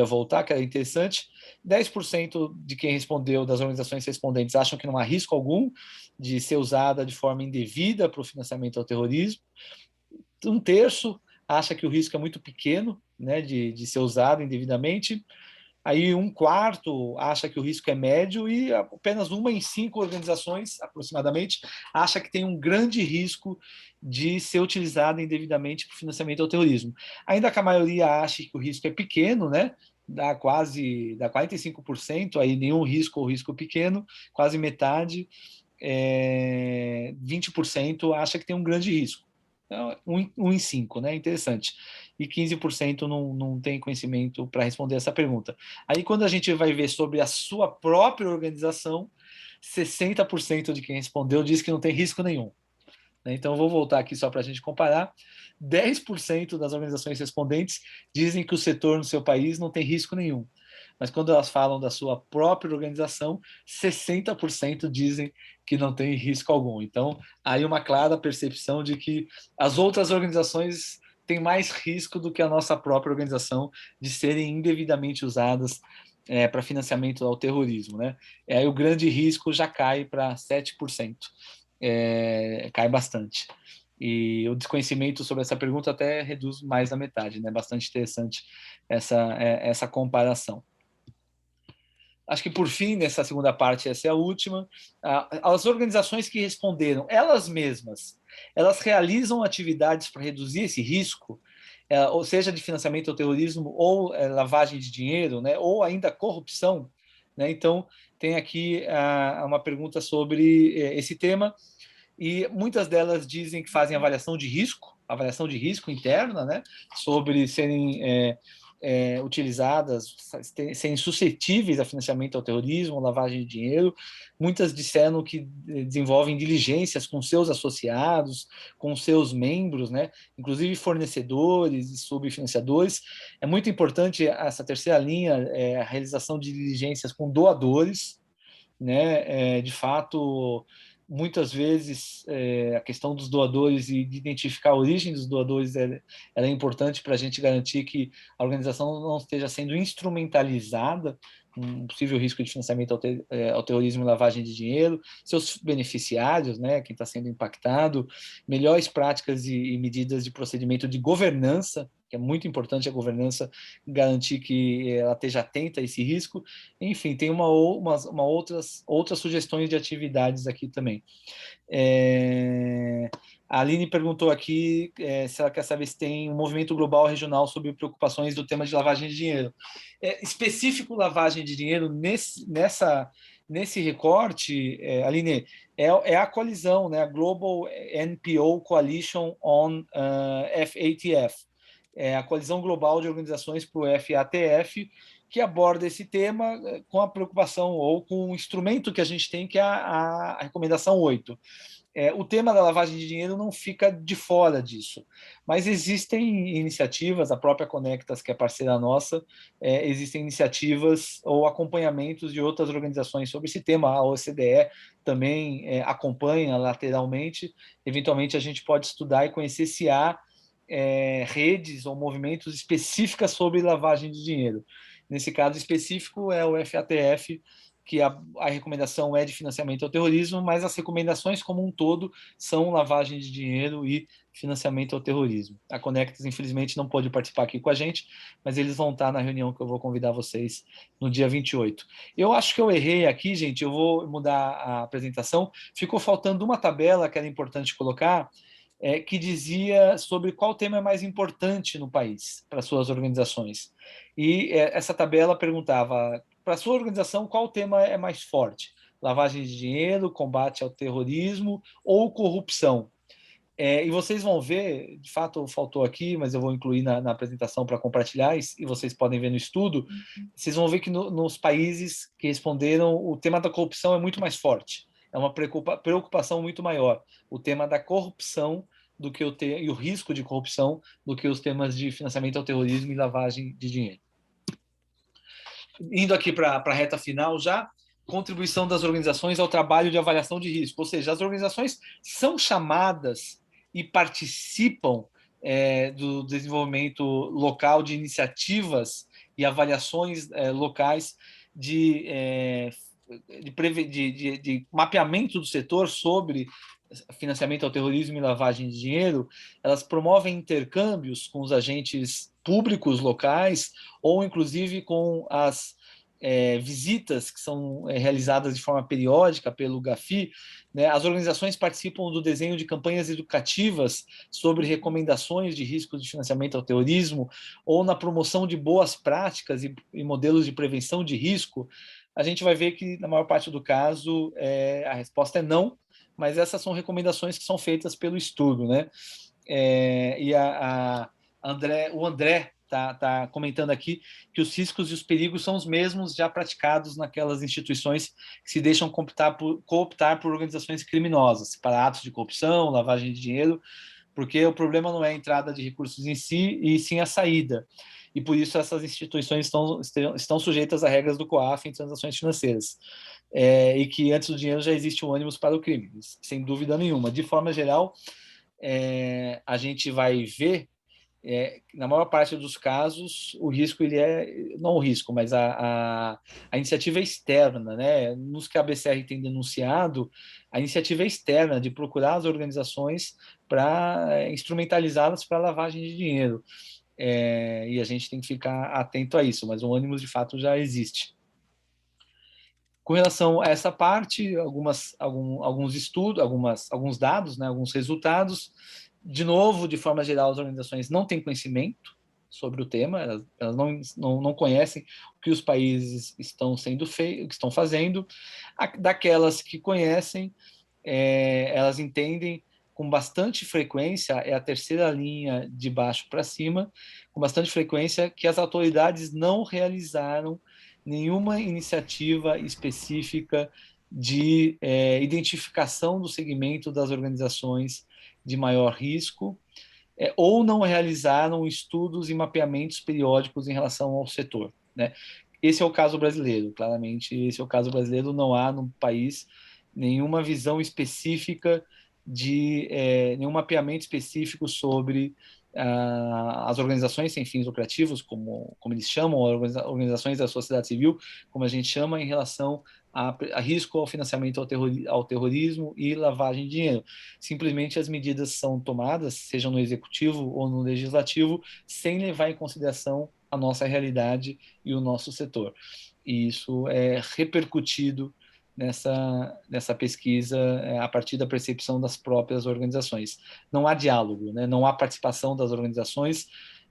voltar, que era interessante, 10% de quem respondeu, das organizações respondentes, acham que não há risco algum de ser usada de forma indevida para o financiamento ao terrorismo. Um terço acha que o risco é muito pequeno, né, de ser usado indevidamente. Aí um quarto acha que o risco é médio, e apenas 1 em 5 organizações, aproximadamente, acha que tem um grande risco de ser utilizado indevidamente para o financiamento ao terrorismo. Ainda que a maioria ache que o risco é pequeno, né? Dá 45%, aí nenhum risco ou risco pequeno, quase metade, 20% acha que tem um grande risco. Então, 1 em 5, né? Interessante. E 15% não tem conhecimento para responder essa pergunta. Aí, quando a gente vai ver sobre a sua própria organização, 60% de quem respondeu diz que não tem risco nenhum. Então, eu vou voltar aqui só para a gente comparar. 10% das organizações respondentes dizem que o setor no seu país não tem risco nenhum. Mas quando elas falam da sua própria organização, 60% dizem que não tem risco algum. Então, aí uma clara percepção de que as outras organizações têm mais risco do que a nossa própria organização de serem indevidamente usadas para financiamento ao terrorismo, né? Aí o grande risco já cai para 7%. Cai bastante. E o desconhecimento sobre essa pergunta até reduz mais da metade, né? Bastante interessante essa comparação. Acho que, por fim, nessa segunda parte, essa é a última, as organizações que responderam, elas mesmas, elas realizam atividades para reduzir esse risco, ou seja, de financiamento ao terrorismo, ou lavagem de dinheiro, né, ou ainda corrupção, né? Então, tem aqui uma pergunta sobre esse tema, e muitas delas dizem que fazem avaliação de risco interna, né, sobre serem utilizadas, serem suscetíveis a financiamento ao terrorismo, lavagem de dinheiro. Muitas disseram que desenvolvem diligências com seus associados, com seus membros, né, inclusive fornecedores e subfinanciadores. É muito importante essa terceira linha, a realização de diligências com doadores, né? De fato, muitas vezes a questão dos doadores e de identificar a origem dos doadores ela é importante para a gente garantir que a organização não esteja sendo instrumentalizada com um possível risco de financiamento ao terrorismo e lavagem de dinheiro, seus beneficiários, né, quem está sendo impactado, melhores práticas e medidas de procedimento de governança, que é muito importante a governança, garantir que ela esteja atenta a esse risco. Enfim, tem outras sugestões de atividades aqui também. A Aline perguntou aqui se ela quer saber se tem um movimento global regional sobre preocupações do tema de lavagem de dinheiro. Específico lavagem de dinheiro nesse recorte, Aline, é a coalizão, né, a Global NPO Coalition on FATF, a coalizão global de organizações para o FATF, que aborda esse tema com a preocupação ou com o instrumento que a gente tem, que é a recomendação 8. O tema da lavagem de dinheiro não fica de fora disso, mas existem iniciativas, a própria Conectas, que é parceira nossa, existem iniciativas ou acompanhamentos de outras organizações sobre esse tema. A OCDE também acompanha lateralmente. Eventualmente, a gente pode estudar e conhecer se há redes ou movimentos específicas sobre lavagem de dinheiro. Nesse caso específico, é o FATF, que a recomendação é de financiamento ao terrorismo, mas as recomendações como um todo são lavagem de dinheiro e financiamento ao terrorismo. A Conectas, infelizmente, não pôde participar aqui com a gente, mas eles vão estar na reunião que eu vou convidar vocês no dia 28. Eu acho que eu errei aqui, gente, eu vou mudar a apresentação. Ficou faltando uma tabela que era importante colocar, que dizia sobre qual tema é mais importante no país para suas organizações. E essa tabela perguntava, para a sua organização, qual tema é mais forte? Lavagem de dinheiro, combate ao terrorismo ou corrupção? E vocês vão ver, de fato faltou aqui, mas eu vou incluir na apresentação para compartilhar, e vocês podem ver no estudo, vocês vão ver que nos países que responderam, o tema da corrupção é muito mais forte, é uma preocupação muito maior, o tema da corrupção do que e o risco de corrupção do que os temas de financiamento ao terrorismo e lavagem de dinheiro. Indo aqui para a reta final já, contribuição das organizações ao trabalho de avaliação de risco, ou seja, as organizações são chamadas e participam do desenvolvimento local de iniciativas e avaliações locais de mapeamento do setor sobre financiamento ao terrorismo e lavagem de dinheiro. Elas promovem intercâmbios com os agentes públicos locais ou, inclusive, com as visitas que são realizadas de forma periódica pelo GAFI, né? As organizações participam do desenho de campanhas educativas sobre recomendações de riscos de financiamento ao terrorismo ou na promoção de boas práticas e modelos de prevenção de risco. A gente vai ver que, na maior parte do caso, a resposta é não, mas essas são recomendações que são feitas pelo estudo, né? E o André está comentando aqui que os riscos e os perigos são os mesmos já praticados naquelas instituições que se deixam cooptar por organizações criminosas, para atos de corrupção, lavagem de dinheiro, porque o problema não é a entrada de recursos em si, e sim a saída. E por isso essas instituições estão sujeitas a regras do COAF em transações financeiras. E que antes do dinheiro já existe um ânimo para o crime, sem dúvida nenhuma. De forma geral, a gente vai ver, na maior parte dos casos, o risco, não o risco, mas a iniciativa é externa, né? Nos que a BCR tem denunciado, a iniciativa é externa de procurar as organizações para instrumentalizá-las para lavagem de dinheiro. E a gente tem que ficar atento a isso, mas o ânimo de fato já existe. Com relação a essa parte, alguns estudos, alguns dados, né, alguns resultados. De novo, de forma geral, as organizações não têm conhecimento sobre o tema, elas não conhecem o que os países estão fazendo. Daquelas que conhecem, elas entendem com bastante frequência, é a terceira linha de baixo para cima, com bastante frequência que as autoridades não realizaram nenhuma iniciativa específica de identificação do segmento das organizações de maior risco, ou não realizaram estudos e mapeamentos periódicos em relação ao setor, né? Esse é o caso brasileiro, claramente, esse é o caso brasileiro. Não há no país nenhuma visão específica nenhum mapeamento específico sobre as organizações sem fins lucrativos, como eles chamam, organizações da sociedade civil, como a gente chama, em relação a risco ao financiamento ao terrorismo e lavagem de dinheiro. Simplesmente as medidas são tomadas, sejam no executivo ou no legislativo, sem levar em consideração a nossa realidade e o nosso setor. E isso é repercutido nessa pesquisa a partir da percepção das próprias organizações. Não há diálogo, né? Não há participação das organizações,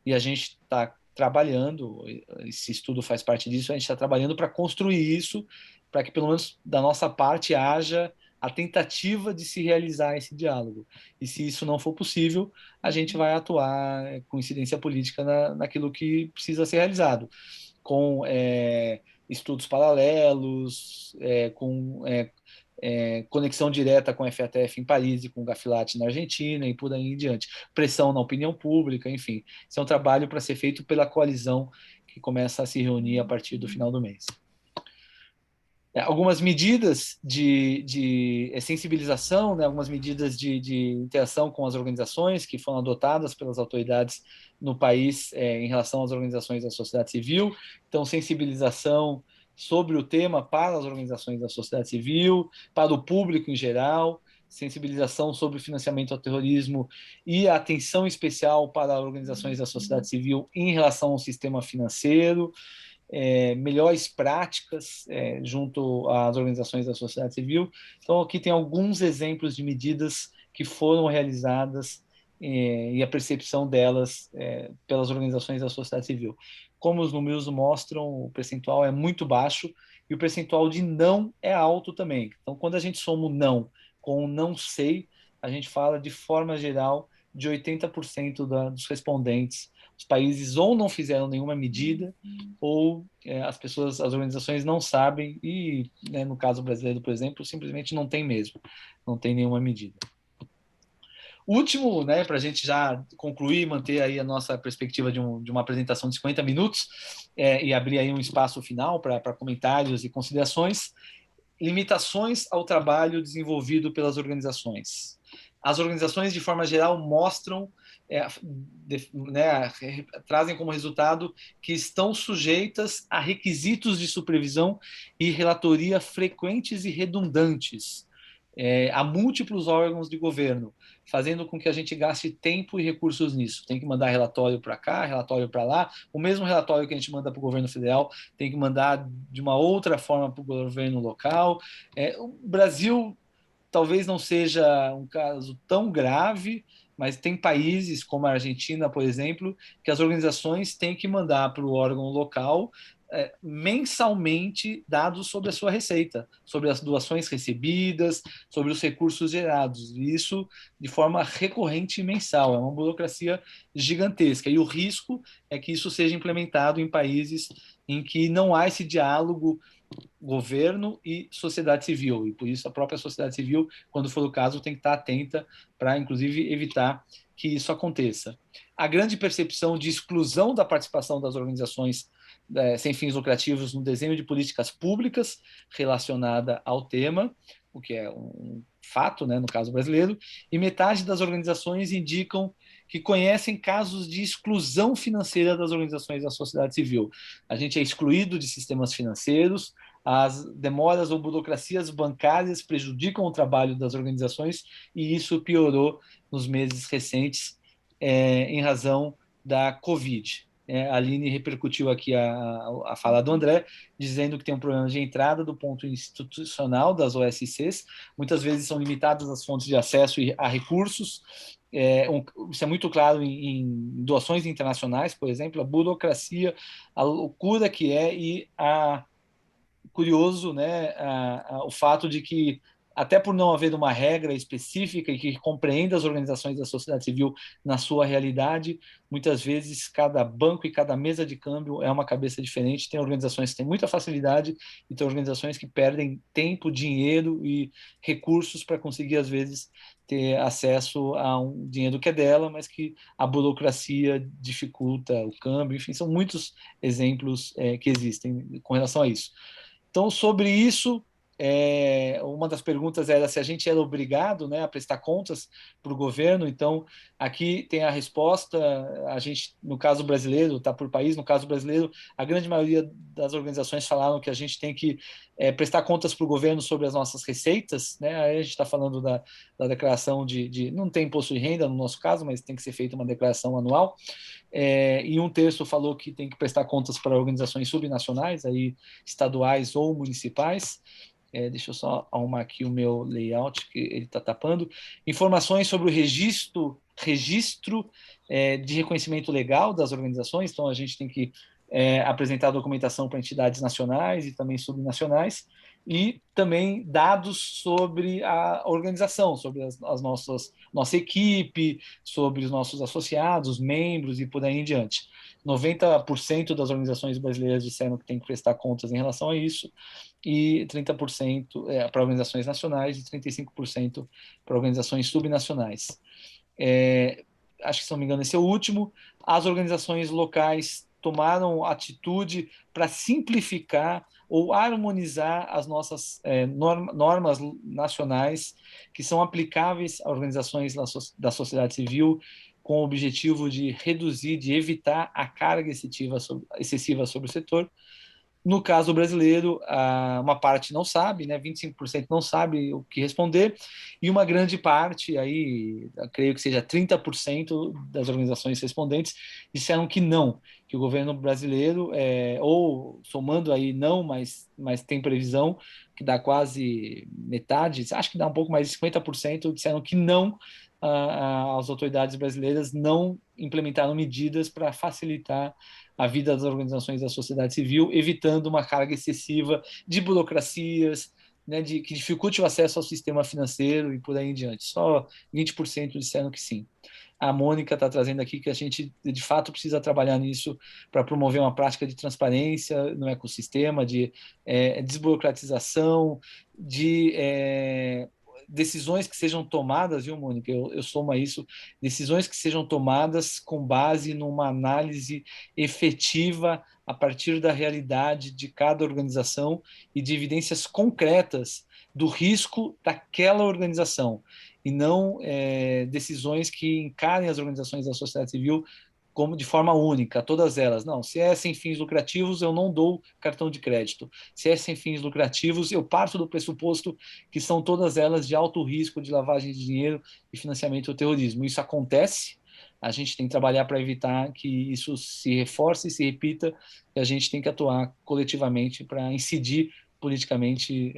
e a gente está trabalhando, esse estudo faz parte disso, a gente está trabalhando para construir isso, para que, pelo menos da nossa parte, haja a tentativa de se realizar esse diálogo. E se isso não for possível, a gente vai atuar com incidência política naquilo que precisa ser realizado, com estudos paralelos, com conexão direta com a FATF em Paris e com o Gafilat na Argentina e por aí em diante. Pressão na opinião pública, enfim. Isso é um trabalho para ser feito pela coalizão que começa a se reunir a partir do final do mês. Algumas medidas de sensibilização, né, algumas medidas de interação com as organizações que foram adotadas pelas autoridades no país em relação às organizações da sociedade civil. Então, sensibilização sobre o tema para as organizações da sociedade civil, para o público em geral, sensibilização sobre o financiamento ao terrorismo e a atenção especial para organizações da sociedade civil em relação ao sistema financeiro. Melhores práticas junto às organizações da sociedade civil. Então, aqui tem alguns exemplos de medidas que foram realizadas e a percepção delas pelas organizações da sociedade civil. Como os números mostram, o percentual é muito baixo e o percentual de não é alto também. Então, quando a gente soma o não com o não sei, a gente fala, de forma geral, de 80% dos respondentes. Os países ou não fizeram nenhuma medida, ou as organizações não sabem e, né, no caso brasileiro, por exemplo, simplesmente não tem mesmo, não tem nenhuma medida. Último, né, para a gente já concluir, manter aí a nossa perspectiva de uma apresentação de 50 minutos e abrir aí um espaço final para comentários e considerações. Limitações ao trabalho desenvolvido pelas organizações. As organizações, de forma geral, mostram, trazem como resultado que estão sujeitas a requisitos de supervisão e relatoria frequentes e redundantes, a múltiplos órgãos de governo, fazendo com que a gente gaste tempo e recursos nisso. Tem que mandar relatório para cá, relatório para lá. O mesmo relatório que a gente manda para o governo federal tem que mandar de uma outra forma para o governo local. O Brasil talvez não seja um caso tão grave, mas tem países como a Argentina, por exemplo, que as organizações têm que mandar para o órgão local mensalmente dados sobre a sua receita, sobre as doações recebidas, sobre os recursos gerados, e isso de forma recorrente e mensal. É uma burocracia gigantesca, e o risco é que isso seja implementado em países em que não há esse diálogo governo e sociedade civil, e por isso a própria sociedade civil, quando for o caso, tem que estar atenta para, inclusive, evitar que isso aconteça. A grande percepção de exclusão da participação das organizações sem fins lucrativos no desenho de políticas públicas relacionada ao tema, o que é um fato, né, no caso brasileiro, e metade das organizações indicam que conhecem casos de exclusão financeira das organizações da sociedade civil. A gente é excluído de sistemas financeiros, as demoras ou burocracias bancárias prejudicam o trabalho das organizações e isso piorou nos meses recentes em razão da Covid. A Aline repercutiu aqui a fala do André, dizendo que tem um problema de entrada do ponto institucional das OSCs, muitas vezes são limitadas as fontes de acesso a recursos, isso é muito claro em doações internacionais, por exemplo, a burocracia, a loucura que é e curioso, né, o fato de que, até por não haver uma regra específica e que compreenda as organizações da sociedade civil na sua realidade, muitas vezes cada banco e cada mesa de câmbio é uma cabeça diferente. Tem organizações que têm muita facilidade e tem organizações que perdem tempo, dinheiro e recursos para conseguir, às vezes, ter acesso a um dinheiro que é dela, mas que a burocracia dificulta o câmbio. Enfim, são muitos exemplos que existem com relação a isso. Então, sobre isso, uma das perguntas era se a gente era obrigado, né, a prestar contas para o governo. Então, aqui tem a resposta. A gente, no caso brasileiro, está por país, no caso brasileiro, a grande maioria das organizações falaram que a gente tem que prestar contas para o governo sobre as nossas receitas, né? Aí a gente está falando da declaração não tem imposto de renda no nosso caso, mas tem que ser feita uma declaração anual. E um terço falou que tem que prestar contas para organizações subnacionais, aí estaduais ou municipais. Deixa eu só arrumar aqui o meu layout, que ele está tapando. Informações sobre o registro de reconhecimento legal das organizações. Então, a gente tem que apresentar documentação para entidades nacionais e também subnacionais, e também dados sobre a organização, sobre nossa equipe, sobre os nossos associados, membros e por aí em diante. 90% das organizações brasileiras disseram que tem que prestar contas em relação a isso, e 30% para organizações nacionais e 35% para organizações subnacionais. Acho que, se não me engano, esse é o último. As organizações locais tomaram atitude para simplificar ou harmonizar as nossas normas nacionais que são aplicáveis a organizações da sociedade civil, com o objetivo de reduzir, de evitar a carga excessiva sobre o setor. No caso brasileiro, uma parte não sabe, né? 25% não sabe o que responder, e uma grande parte, aí, creio que seja 30% das organizações respondentes, disseram que não, que o governo brasileiro, ou somando aí não, mas tem previsão, que dá quase metade, acho que dá um pouco mais de 50%, disseram que não, as autoridades brasileiras não implementaram medidas para facilitar a vida das organizações da sociedade civil, evitando uma carga excessiva de burocracias, né, que dificulte o acesso ao sistema financeiro e por aí em diante. Só 20% disseram que sim. A Mônica está trazendo aqui que a gente, de fato, precisa trabalhar nisso para promover uma prática de transparência no ecossistema, de desburocratização, de decisões que sejam tomadas, viu, Mônica? Eu somo a isso, decisões que sejam tomadas com base numa análise efetiva a partir da realidade de cada organização e de evidências concretas do risco daquela organização, e não decisões que encarem as organizações da sociedade civil como de forma única, todas elas. Não, se é sem fins lucrativos, eu não dou cartão de crédito. Se é sem fins lucrativos, eu parto do pressuposto que são todas elas de alto risco de lavagem de dinheiro e financiamento do terrorismo. Isso acontece, a gente tem que trabalhar para evitar que isso se reforce e se repita, e a gente tem que atuar coletivamente para incidir politicamente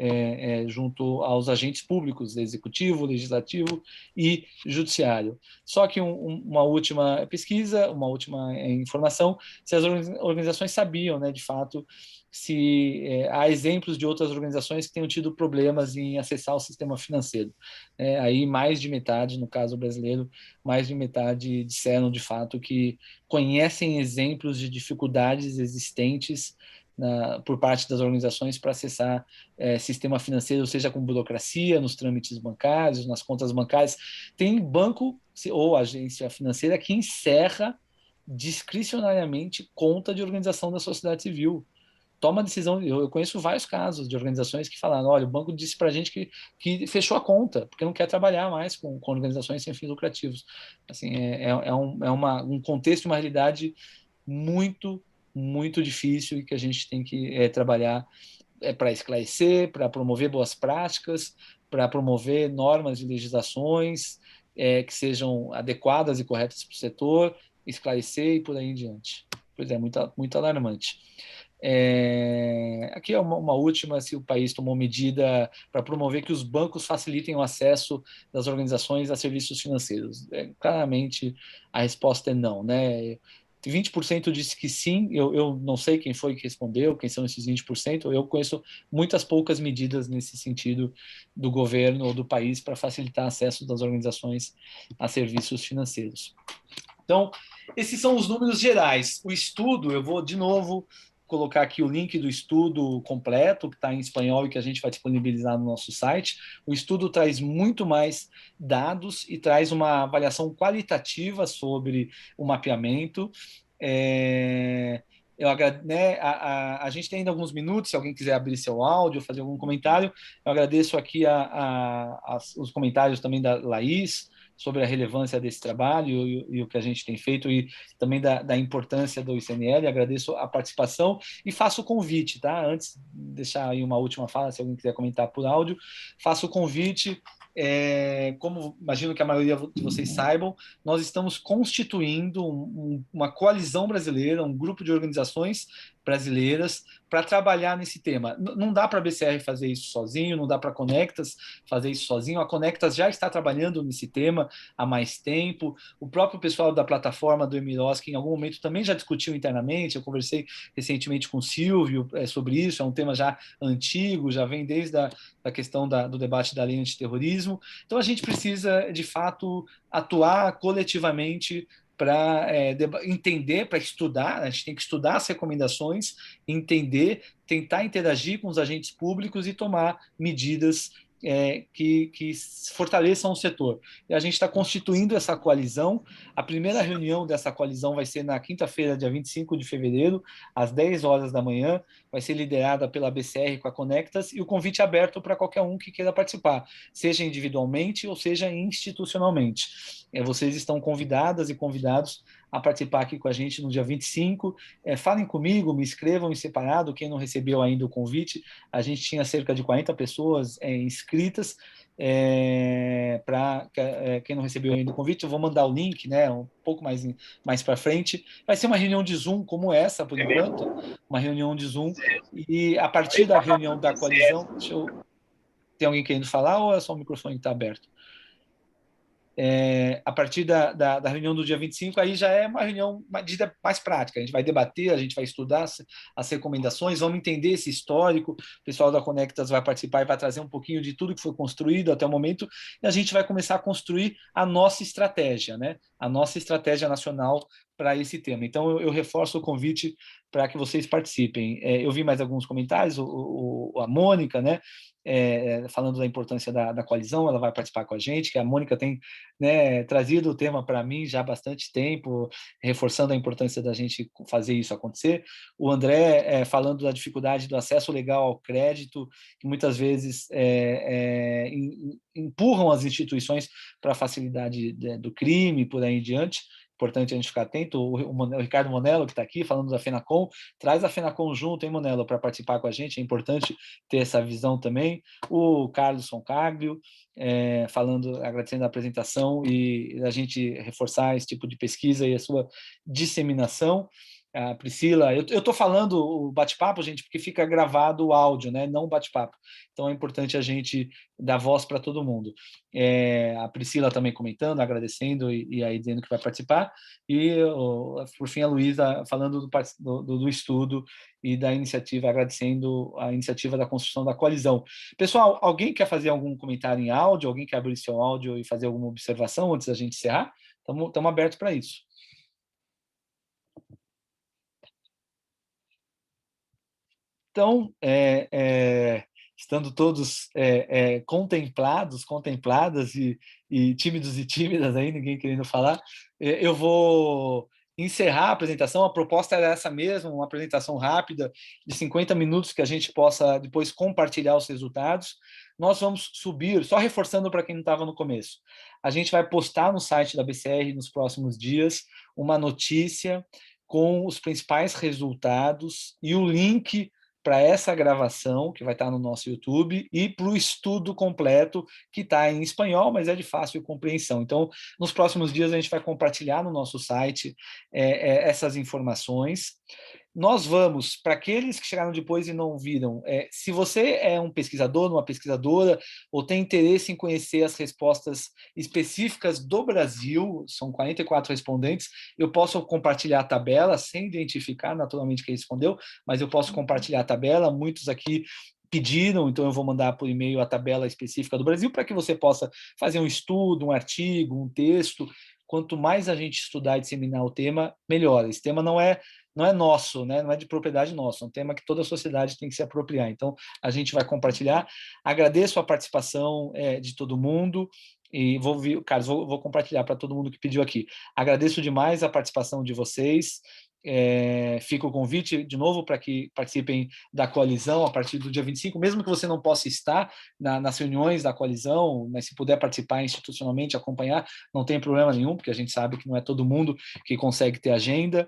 junto aos agentes públicos, executivo, legislativo e judiciário. Só que uma última pesquisa, uma última informação, se as organizações sabiam, né, de fato, se há exemplos de outras organizações que tenham tido problemas em acessar o sistema financeiro. Aí mais de metade, no caso brasileiro, mais de metade disseram de fato que conhecem exemplos de dificuldades existentes por parte das organizações para acessar sistema financeiro, seja com burocracia, nos trâmites bancários, nas contas bancárias. Tem banco ou agência financeira que encerra discricionariamente conta de organização da sociedade civil. Toma decisão. Eu conheço vários casos de organizações que falaram: olha, o banco disse para a gente que fechou a conta, porque não quer trabalhar mais com organizações sem fins lucrativos. Assim, um contexto, uma realidade muito, muito difícil e que a gente tem que trabalhar para esclarecer, para promover boas práticas, para promover normas e legislações que sejam adequadas e corretas para o setor, esclarecer e por aí em diante. Pois é, muito, muito alarmante. Aqui é uma última, se o país tomou medida para promover que os bancos facilitem o acesso das organizações a serviços financeiros. Claramente, a resposta é não, né? 20% disse que sim, eu não sei quem foi que respondeu, quem são esses 20%, eu conheço muitas poucas medidas nesse sentido do governo ou do país para facilitar acesso das organizações a serviços financeiros. Então, esses são os números gerais. O estudo, eu vou de novo colocar aqui o link do estudo completo, que está em espanhol e que a gente vai disponibilizar no nosso site. O estudo traz muito mais dados e traz uma avaliação qualitativa sobre o mapeamento. A gente tem ainda alguns minutos, se alguém quiser abrir seu áudio, fazer algum comentário. Eu agradeço aqui os comentários também da Laís, sobre a relevância desse trabalho e o que a gente tem feito, e também da importância do ICML. Agradeço a participação e faço o convite, tá? Antes de deixar aí uma última fala, se alguém quiser comentar por áudio, faço o convite. Como imagino que a maioria de vocês saibam, nós estamos constituindo uma coalizão brasileira, um grupo de organizações brasileiras para trabalhar nesse tema. Não dá para a BCR fazer isso sozinho, não dá para a Conectas fazer isso sozinho. A Conectas já está trabalhando nesse tema há mais tempo. O próprio pessoal da plataforma do Emiros, que em algum momento também já discutiu internamente, eu conversei recentemente com o Silvio sobre isso, é um tema já antigo, já vem desde a questão do debate da lei antiterrorismo. Então, a gente precisa, de fato, atuar coletivamente para entender, para estudar. A gente tem que estudar as recomendações, entender, tentar interagir com os agentes públicos e tomar medidas que fortaleçam o setor. E a gente está constituindo essa coalizão. A primeira reunião dessa coalizão vai ser na quinta-feira, dia 25 de fevereiro, às 10 horas da manhã. Vai ser liderada pela BCR com a Conectas, e o convite é aberto para qualquer um que queira participar, seja individualmente ou seja institucionalmente. Vocês estão convidadas e convidados a participar aqui com a gente no dia 25. Falem comigo, me escrevam em separado, quem não recebeu ainda o convite. A gente tinha cerca de 40 pessoas inscritas. Para quem não recebeu ainda o convite, eu vou mandar o link, né, um pouco mais para frente. Vai ser uma reunião de Zoom como essa, por enquanto, uma reunião de Zoom, e a partir da reunião da coalizão, tem alguém querendo falar ou é só o microfone que está aberto? A partir da reunião do dia 25, aí já é uma reunião mais prática. A gente vai debater, a gente vai estudar as recomendações, vamos entender esse histórico. O pessoal da Conectas vai participar e vai trazer um pouquinho de tudo que foi construído até o momento, e a gente vai começar a construir a nossa estratégia, né? A nossa estratégia nacional para esse tema. Então, eu reforço o convite para que vocês participem. Eu vi mais alguns comentários, a Mônica, né, falando da importância da coalizão, ela vai participar com a gente, que a Mônica tem, né, trazido o tema para mim já há bastante tempo, reforçando a importância da gente fazer isso acontecer. O André falando da dificuldade do acesso legal ao crédito, que muitas vezes empurram as instituições para a facilidade do crime, por aí em diante. Importante a gente ficar atento. O Ricardo Monello, que está aqui, falando da FENACOM, traz a FENACOM junto, hein, Monello, para participar com a gente, é importante ter essa visão também. O Carlos Foncaglio, falando, agradecendo a apresentação e a gente reforçar esse tipo de pesquisa e a sua disseminação. A Priscila, eu estou falando o bate-papo, gente, porque fica gravado o áudio, né? Não o bate-papo. Então é importante a gente dar voz para todo mundo. A Priscila também comentando, agradecendo e aí dizendo que vai participar. E, por fim, a Luísa falando do estudo e da iniciativa, agradecendo a iniciativa da construção da coalizão. Pessoal, alguém quer fazer algum comentário em áudio? Alguém quer abrir seu áudio e fazer alguma observação antes da gente encerrar? Estamos abertos para isso. Então, estando todos contempladas e tímidos e tímidas aí, ninguém querendo falar, eu vou encerrar a apresentação. A proposta era essa mesmo, uma apresentação rápida de 50 minutos que a gente possa depois compartilhar os resultados. Nós vamos subir, só reforçando para quem não estava no começo, a gente vai postar no site da BCR nos próximos dias uma notícia com os principais resultados e o link para essa gravação, que vai estar no nosso YouTube, e para o estudo completo, que está em espanhol, mas é de fácil compreensão. Então, nos próximos dias, a gente vai compartilhar no nosso site essas informações. Nós vamos, para aqueles que chegaram depois e não viram, se você é um pesquisador, uma pesquisadora, ou tem interesse em conhecer as respostas específicas do Brasil, são 44 respondentes, eu posso compartilhar a tabela, sem identificar naturalmente quem respondeu, mas eu posso compartilhar a tabela, muitos aqui pediram, então eu vou mandar por e-mail a tabela específica do Brasil, para que você possa fazer um estudo, um artigo, um texto. Quanto mais a gente estudar e disseminar o tema, melhor. Esse tema não é nosso, né? Não é de propriedade nossa, é um tema que toda a sociedade tem que se apropriar. Então, a gente vai compartilhar. Agradeço a participação de todo mundo e Carlos, vou compartilhar para todo mundo que pediu aqui. Agradeço demais a participação de vocês. Fica o convite de novo para que participem da coalizão a partir do dia 25, mesmo que você não possa estar nas reuniões da coalizão, mas se puder participar institucionalmente, acompanhar, não tem problema nenhum, porque a gente sabe que não é todo mundo que consegue ter agenda.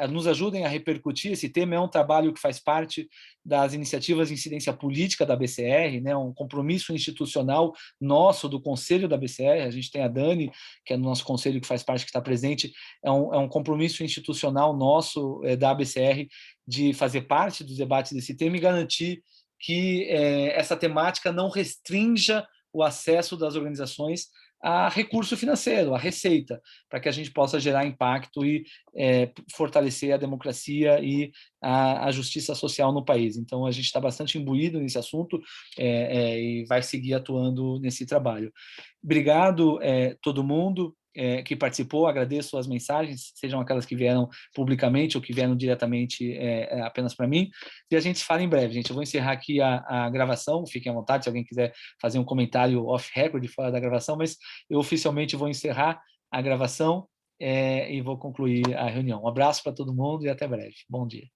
Nos ajudem a repercutir esse tema. É um trabalho que faz parte das iniciativas de incidência política da BCR, né, um compromisso institucional nosso, do Conselho da BCR. A gente tem a Dani, que é do nosso Conselho, que faz parte, que está presente. É um compromisso institucional nosso, da BCR, de fazer parte dos debates desse tema e garantir que essa temática não restrinja o acesso das organizações a recurso financeiro, a receita, para que a gente possa gerar impacto e fortalecer a democracia e a justiça social no país. Então, a gente está bastante imbuído nesse assunto e vai seguir atuando nesse trabalho. Obrigado, todo mundo que participou, agradeço as mensagens, sejam aquelas que vieram publicamente ou que vieram diretamente apenas para mim, e a gente se fala em breve, gente. Eu vou encerrar aqui a gravação, fiquem à vontade se alguém quiser fazer um comentário off-record, fora da gravação, mas eu oficialmente vou encerrar a gravação e vou concluir a reunião. Um abraço para todo mundo e até breve. Bom dia.